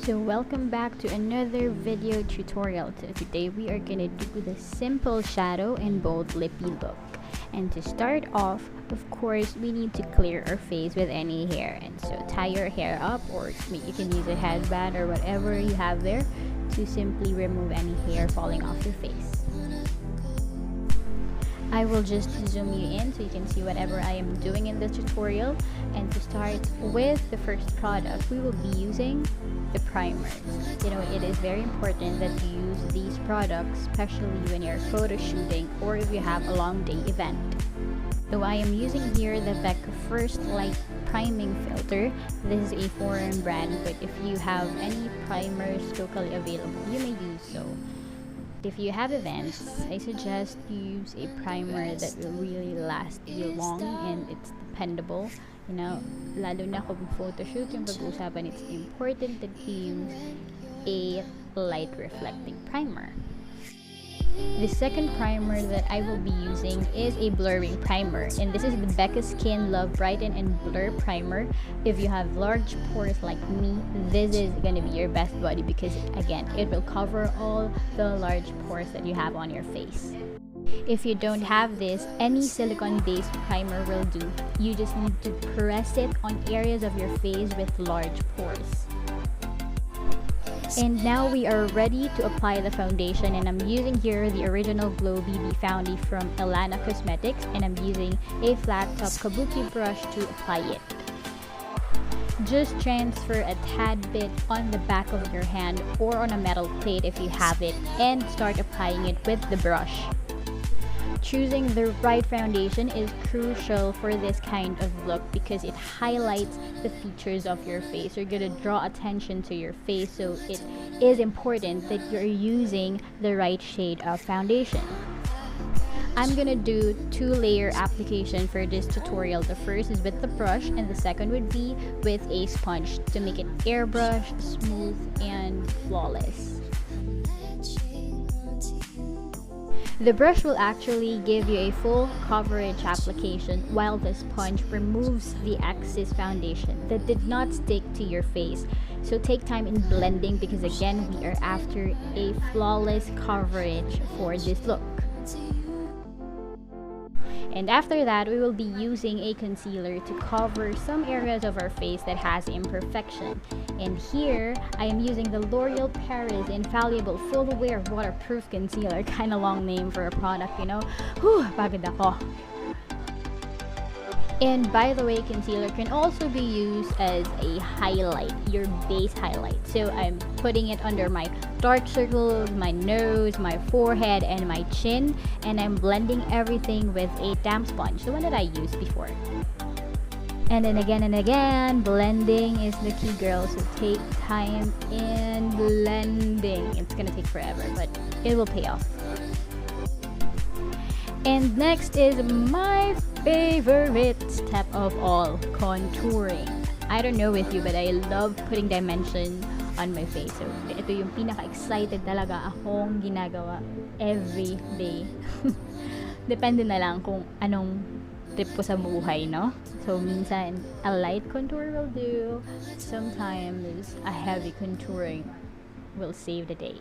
So welcome back to another video tutorial. So today we are gonna do the simple shadow and bold lippy look. And to start off, of course, we need to clear our face with any hair. And so tie your hair up, or you can use a headband or whatever you have there to simply remove any hair falling off your face. I will just zoom you in so you can see whatever I am doing in this tutorial. And to start with the first product, we will be using the primers. You know, it is very important that you use these products, especially when you're photo shooting or if you have a long day event. So I am using here the Becca First Light Priming Filter. This is a foreign brand, but if you have any primers locally available, you may use so. If you have events, I suggest you use a primer that will really last you long and it's dependable. You know, lalo na kung photo shoot yung pag-uusapan, it's important that you use a light reflecting primer. The second primer that I will be using is a blurring primer, and this is the Becca Skin Love Brighten and Blur Primer. If you have large pores like me, this is gonna be your best buddy because again, it will cover all the large pores that you have on your face. If you don't have this, any silicone-based primer will do. You just need to press it on areas of your face with large pores. And now we are ready to apply the foundation, and I'm using here the original Glow BB Foundie from Elana Cosmetics, and I'm using a flat top kabuki brush to apply it. Just transfer a tad bit on the back of your hand or on a metal plate if you have it, and start applying it with the brush. Choosing the right foundation is crucial for this kind of look because it highlights the features of your face. You're gonna draw attention to your face, so it is important that you're using the right shade of foundation. I'm gonna do two-layer application for this tutorial. The first is with the brush and the second would be with a sponge to make it airbrush, smooth, and flawless. The brush will actually give you a full coverage application while the sponge removes the excess foundation that did not stick to your face. So take time in blending because again, we are after a flawless coverage for this look. And after that, we will be using a concealer to cover some areas of our face that has imperfection. And here, I am using the L'Oreal Paris Infallible Full Wear Waterproof Concealer. Kinda long name for a product, you know? Whew, pagod ako. And by the way, concealer can also be used as a highlight, your base highlight. So I'm putting it under my dark circles, my nose, my forehead, and my chin. And I'm blending everything with a damp sponge, the one that I used before. And then again, blending is the key, girls. So take time in blending. It's gonna take forever, but it will pay off. And next is my favorite step of all, contouring. I don't know with you, but I love putting dimension on my face. So ito yung pinaka-excited talaga akong ginagawa every day. Depende na lang kung anong trip ko sa buhay, no? So minsan, a light contour will do. Sometimes a heavy contouring will save the day.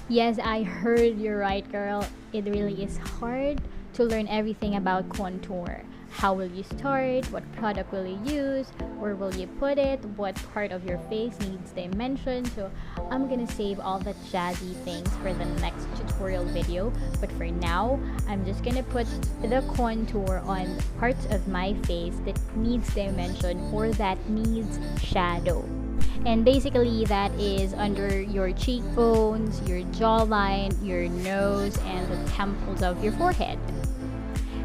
Yes, I heard you right, girl. It really is hard to learn everything about contour. How will you start? What product will you use? Where will you put it? What part of your face needs dimension? So I'm gonna save all the jazzy things for the next tutorial video. But for now, I'm just gonna put the contour on parts of my face that needs dimension or that needs shadow. And basically that is under your cheekbones, your jawline, your nose, and the temples of your forehead.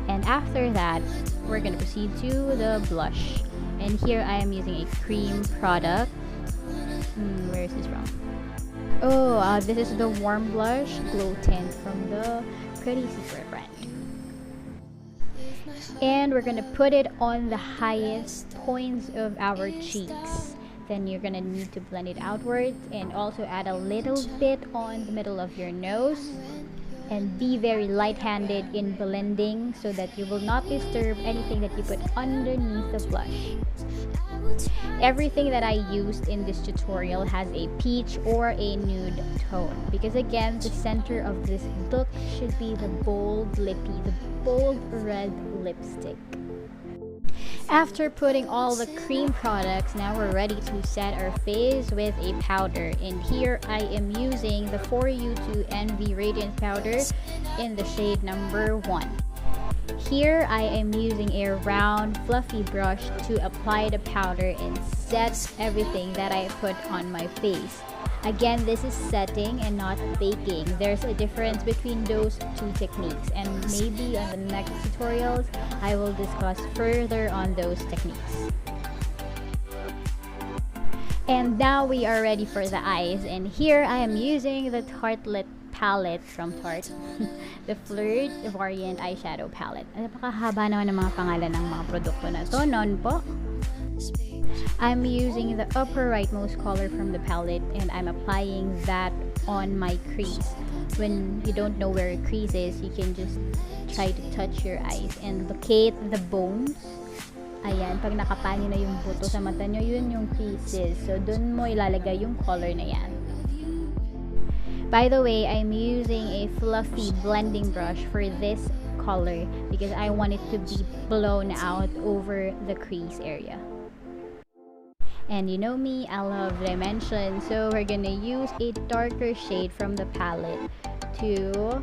And after that, we're gonna proceed to the blush. And here I am using a cream product. Where is this from? Oh, this is the Warm Blush Glow Tint from the Pretty Secret brand. And we're gonna put it on the highest points of our cheeks. Then you're gonna need to blend it outwards and also add a little bit on the middle of your nose and be very light-handed in blending so that you will not disturb anything that you put underneath the blush. Everything that I used in this tutorial has a peach or a nude tone, because again, the center of this look should be the bold Lippie, the bold red lipstick. After putting all the cream products, now we're ready to set our face with a powder. And here I am using the For You to Envy Radiant Powder in the shade number 1. Here I am using a round fluffy brush to apply the powder and set everything that I put on my face. Again, this is setting and not baking. There's a difference between those two techniques, and maybe on the next tutorials I will discuss further on those techniques. And now we are ready for the eyes, and here I am using the Tartlet palette from Tarte, the Flirt variant eyeshadow palette. Napakahaba naman ng mga pangalan ng mga produkto na to, non po? I'm using the upper rightmost color from the palette, and I'm applying that on my crease. When you don't know where your crease is, you can just try to touch your eyes and locate the bones. Ayan, pag nakapanyo na yung buto sa mata nyo, yun yung creases. So, dun mo ilalagay yung color na yan. By the way, I'm using a fluffy blending brush for this color because I want it to be blown out over the crease area. And you know me, I love dimension, so we're gonna use a darker shade from the palette to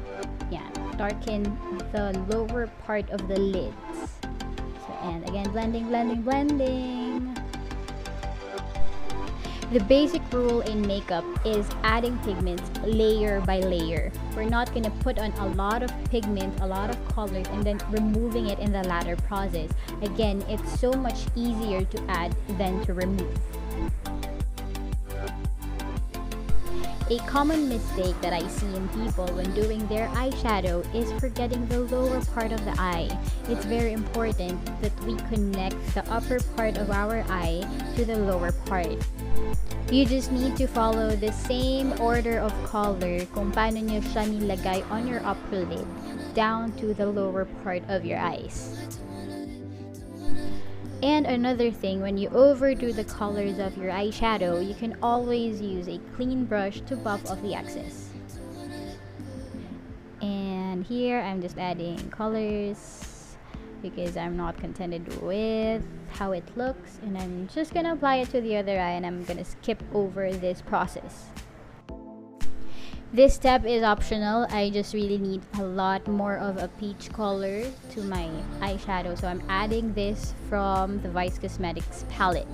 darken the lower part of the lids. So, and again, blending, blending, blending. The basic rule in makeup is adding pigments layer by layer. We're not gonna put on a lot of pigment, a lot of colors, and then removing it in the latter process. Again, it's so much easier to add than to remove. A common mistake that I see in people when doing their eyeshadow is forgetting the lower part of the eye. It's very important that we connect the upper part of our eye to the lower part. You just need to follow the same order of color kung paano nyo siya nilagay on your upper lid down to the lower part of your eyes. And another thing, when you overdo the colors of your eyeshadow, you can always use a clean brush to buff off the excess. And here I'm just adding colors because I'm not contented with how it looks, and I'm just gonna apply it to the other eye, and I'm gonna skip over this process. This step is optional. I just really need a lot more of a peach color to my eyeshadow, so I'm adding this from the Vice Cosmetics palette.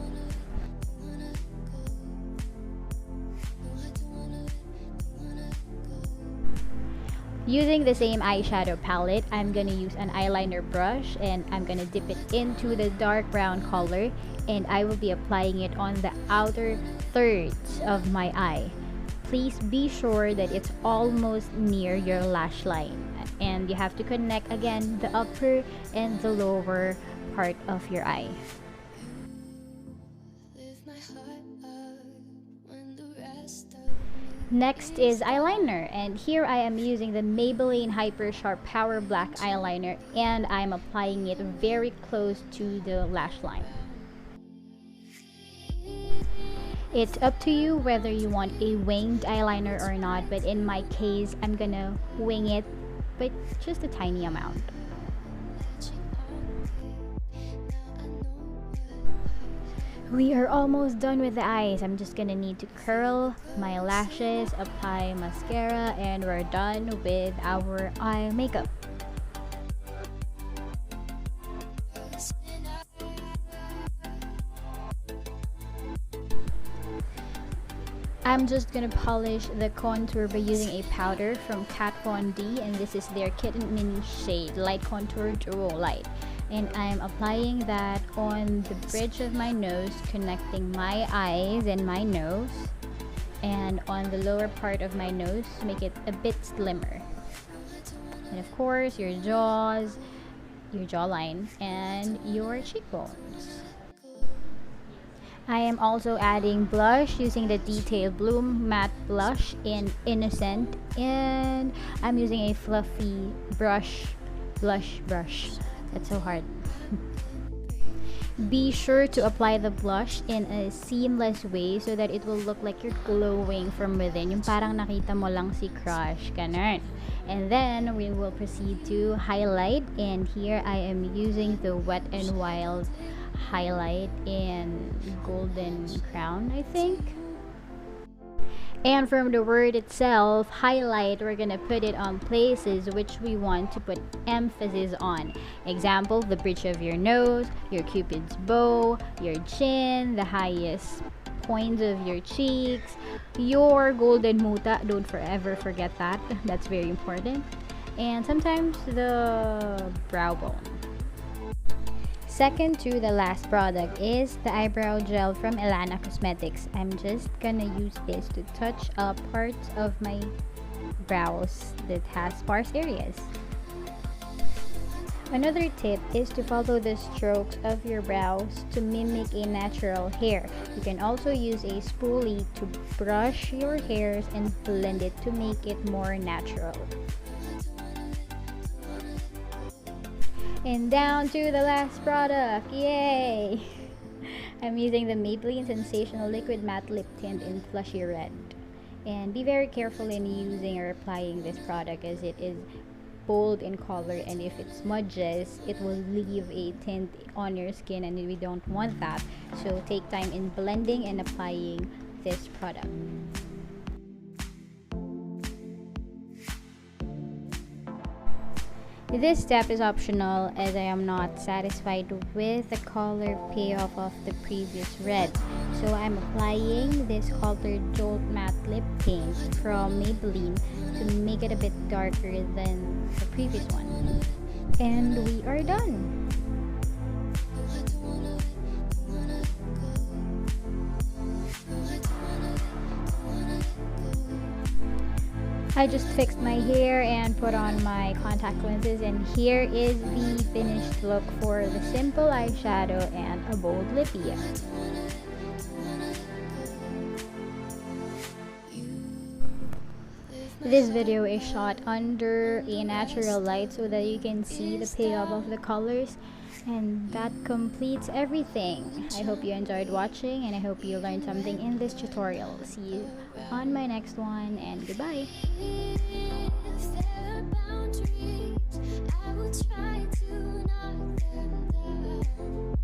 Using the same eyeshadow palette, I'm gonna use an eyeliner brush, and I'm gonna dip it into the dark brown color, and I will be applying it on the outer thirds of my eye. Please be sure that it's almost near your lash line, and you have to connect again the upper and the lower part of your eye. Next is eyeliner, and here I am using the Maybelline Hyper Sharp Power Black eyeliner, and I'm applying it very close to the lash line. It's up to you whether you want a winged eyeliner or not, but in my case, I'm gonna wing it, but just a tiny amount. We are almost done with the eyes. I'm just gonna need to curl my lashes, apply mascara, and we're done with our eye makeup. I'm just gonna polish the contour by using a powder from Kat Von D, and this is their Kitten Mini shade, Light Contour Duo Light. And I'm applying that on the bridge of my nose, connecting my eyes and my nose, and on the lower part of my nose to make it a bit slimmer. And of course, your jaws, your jawline, and your cheekbones. I am also adding blush using the Detail Bloom Matte Blush in Innocent, and I'm using a fluffy blush brush. That's so hard. Be sure to apply the blush in a seamless way so that it will look like you're glowing from within. Yung parang nakita mo lang si crush, ganun. And then we will proceed to highlight, and here I am using the Wet n Wild highlight in Golden Crown, I think. And from the word itself, highlight, we're gonna put it on places which we want to put emphasis on. Example, the bridge of your nose, your cupid's bow, your chin, the highest points of your cheeks, your golden muta. Don't forever forget that. That's very important. And sometimes the brow bone. Second to the last product is the eyebrow gel from Elana Cosmetics. I'm just gonna use this to touch up parts of my brows that has sparse areas. Another tip is to follow the strokes of your brows to mimic a natural hair. You can also use a spoolie to brush your hairs and blend it to make it more natural. And down to the last product, yay! I'm using the Maybelline Sensational Liquid Matte Lip Tint in Flushy Red. And be very careful in using or applying this product as it is bold in color, and if it smudges, it will leave a tint on your skin and we don't want that. So take time in blending and applying this product. This step is optional as I am not satisfied with the color payoff of the previous red. So I'm applying this colored Jolt Matte Lip Paint from Maybelline to make it a bit darker than the previous one. And we are done! I just fixed my hair and put on my contact lenses, and here is the finished look for the simple eyeshadow and a bold lippie. This video is shot under a natural light so that you can see the payoff of the colors, and that completes everything. I hope you enjoyed watching and I hope you learned something in this tutorial. See you on my next one, and goodbye. I will try to knock them down.